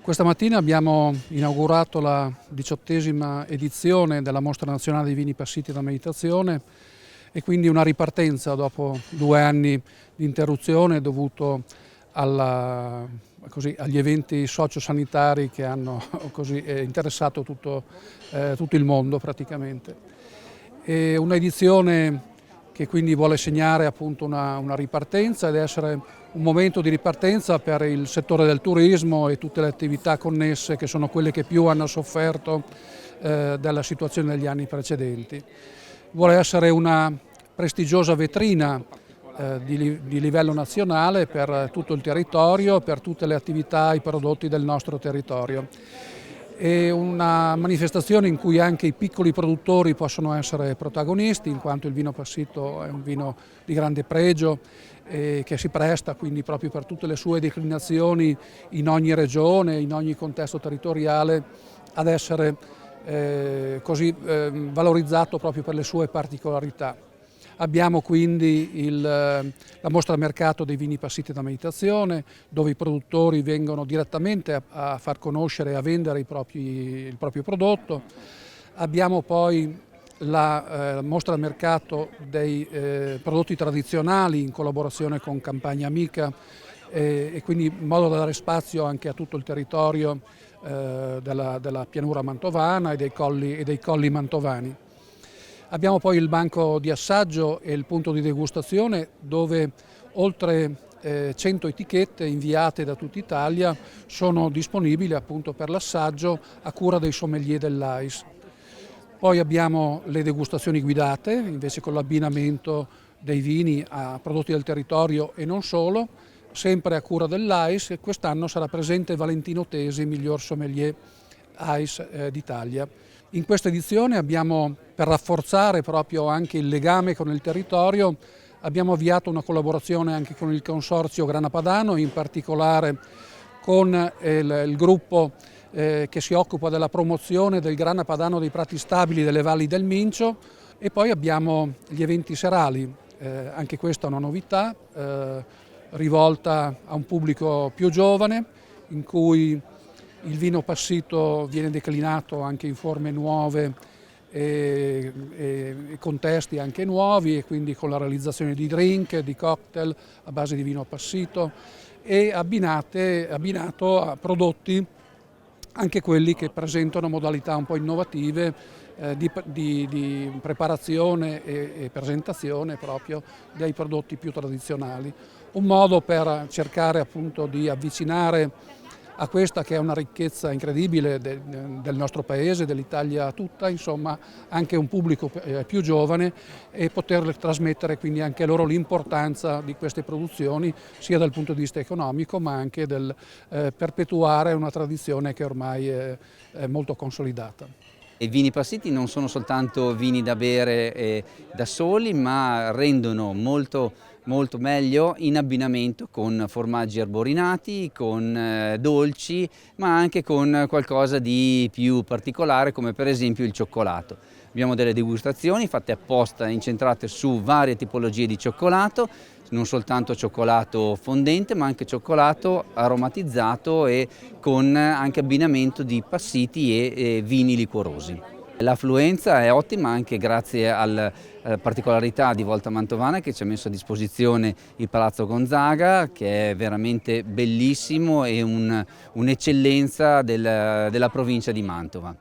Questa mattina abbiamo inaugurato la 18ª edizione della Mostra Nazionale dei Vini Passiti da Meditazione e quindi una ripartenza dopo 2 anni di interruzione dovuto agli eventi sociosanitari che hanno interessato tutto il mondo praticamente. È un'edizione che quindi vuole segnare appunto una ripartenza ed essere un momento di ripartenza per il settore del turismo e tutte le attività connesse che sono quelle che più hanno sofferto dalla situazione degli anni precedenti. Vuole essere una prestigiosa vetrina di livello nazionale per tutto il territorio, per tutte le attività e i prodotti del nostro territorio. È una manifestazione in cui anche i piccoli produttori possono essere protagonisti, in quanto il vino passito è un vino di grande pregio che si presta quindi proprio per tutte le sue declinazioni in ogni regione, in ogni contesto territoriale, ad essere valorizzato proprio per le sue particolarità. Abbiamo quindi la mostra mercato dei vini passiti da meditazione, dove i produttori vengono direttamente a far conoscere e a vendere il proprio prodotto. Abbiamo poi la mostra mercato dei prodotti tradizionali in collaborazione con Campagna Amica e quindi in modo da dare spazio anche a tutto il territorio della pianura mantovana e dei colli mantovani. Abbiamo poi il banco di assaggio e il punto di degustazione dove oltre 100 etichette inviate da tutta Italia sono disponibili appunto per l'assaggio a cura dei sommelier dell'AIS. Poi abbiamo le degustazioni guidate, invece con l'abbinamento dei vini a prodotti del territorio e non solo, sempre a cura dell'AIS, e quest'anno sarà presente Valentino Tesi, miglior sommelier AIS d'Italia. In questa edizione per rafforzare proprio anche il legame con il territorio, abbiamo avviato una collaborazione anche con il Consorzio Grana Padano, in particolare con il gruppo che si occupa della promozione del grana padano dei prati stabili delle valli del Mincio, e poi abbiamo gli eventi serali, anche questa è una novità, rivolta a un pubblico più giovane, in cui il vino passito viene declinato anche in forme nuove e contesti anche nuovi, e quindi con la realizzazione di drink, di cocktail a base di vino passito e abbinato a prodotti anche quelli che presentano modalità un po' innovative di preparazione e presentazione proprio dei prodotti più tradizionali. Un modo per cercare appunto di avvicinare a questa che è una ricchezza incredibile del nostro paese, dell'Italia tutta, insomma anche un pubblico più giovane, e poter trasmettere quindi anche loro l'importanza di queste produzioni sia dal punto di vista economico ma anche del perpetuare una tradizione che ormai è molto consolidata. I vini passiti non sono soltanto vini da bere da soli, ma rendono molto meglio in abbinamento con formaggi arborinati, con dolci, ma anche con qualcosa di più particolare come per esempio il cioccolato. Abbiamo delle degustazioni fatte apposta, incentrate su varie tipologie di cioccolato, non soltanto cioccolato fondente ma anche cioccolato aromatizzato e con anche abbinamento di passiti e vini liquorosi. L'affluenza è ottima anche grazie alla particolarità di Volta Mantovana che ci ha messo a disposizione il Palazzo Gonzaga, che è veramente bellissimo e un'eccellenza della provincia di Mantova.